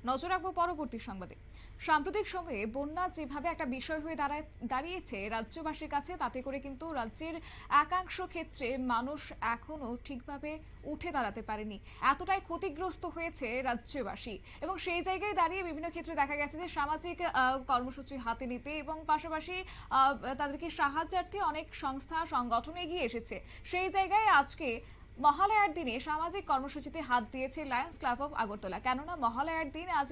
নজর রাখবো পরবর্তী সংবাদে। সাম্প্রতিক সময়ে বন্যা যেভাবে একটা বিষয় হয়ে দাঁড়িয়েছে রাজ্যবাসীর কাছে, তাতে করে কিন্তু রাজ্যের একাংশ ক্ষেত্রে মানুষ এখনো ঠিকভাবে উঠে দাঁড়াতে পারেনি, এতটাই ক্ষতিগ্রস্ত হয়েছে রাজ্যবাসী। এবং সেই জায়গায় দাঁড়িয়ে বিভিন্ন ক্ষেত্রে দেখা গেছে যে সামাজিক কর্মসূচি হাতে নিতে এবং পাশাপাশি তাদেরকে সাহায্যার্থে অনেক সংস্থা সংগঠন এগিয়ে এসেছে। সেই জায়গায় আজকে মহালয়ার দিনে সামাজিক কর্মসূচিতে হাত দিয়েছে লায়ন্স ক্লাব অফ আগরতলা। কেননা মহালয়ার দিন আজ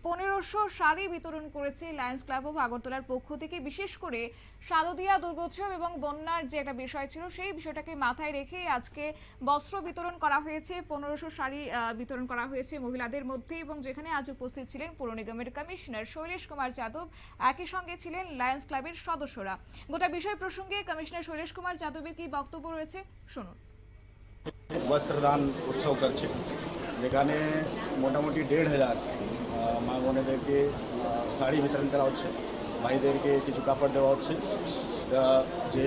1500 শাড়ি বিতরণ করেছে লায়ন্স ক্লাব অফ আগরতলার পক্ষ থেকে। বিশেষ করে শারদীয়া দুর্গোৎসব এবং বন্যার যে একটা বিষয় ছিল সেই বিষয়টাকে মাথায় রেখে আজকে বস্ত্র বিতরণ করা হয়েছে। 1500 শাড়ি বিতরণ করা হয়েছে মহিলাদের মধ্যে, এবং যেখানে আজ উপস্থিত ছিলেন পুর নিগমের কমিশনার শৈলেশ কুমার যাদব, একই সঙ্গে ছিলেন লায়ন্স ক্লাবের সদস্যরা। গোটা বিষয় প্রসঙ্গে কমিশনার শৈলেশ কুমার যাদবের কি বক্তব্য রয়েছে শুনুন। বস্ত্রদান উৎসব করছে, যেখানে মোটামুটি 1500 মা বোনেদেরকে শাড়ি বিতরণ করা হচ্ছে, ভাইদেরকে কিছু কাপড় দেওয়া হচ্ছে। যে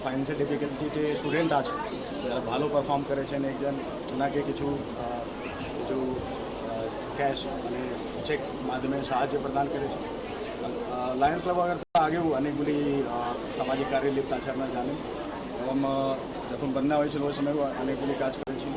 ফাইন্যান্সিয়াল ডিফিকাল্টিতে স্টুডেন্ট আছে, যারা ভালো পারফর্ম করেছেন, একজন ওনাকে কিছু কিছু ক্যাশ মানে চেক মাধ্যমে সাহায্য প্রদান করেছে। লায়ন্স ক্লাব আগেও অনেকগুলি সামাজিক কার্যে লিপ্ত আছে, আপনারা জানেন। এবং যখন বন্যা হয়েছিল ওই সময় অনেকগুলি কাজ করেছিল।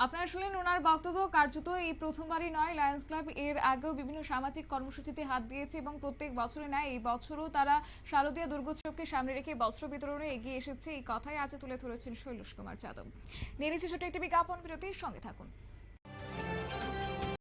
আপনারা শুনলেন ওনার বক্তব্য। কার্যত এই প্রথমবারই নয়, লায়ন্স ক্লাব এর আগেও বিভিন্ন সামাজিক কর্মসূচিতে হাত দিয়েছে এবং প্রত্যেক বছরে নয়, এই বছরও তারা শারদীয়া দুর্গোৎসবকে সামনে রেখে বস্ত্র বিতরণে এগিয়ে এসেছে। এই কথাই আজ তুলে ধরেছেন শৈলেশ কুমার যাদব। নিয়ে নিচ্ছে ছোট একটি বিজ্ঞাপন বিরতি, সঙ্গে থাকুন।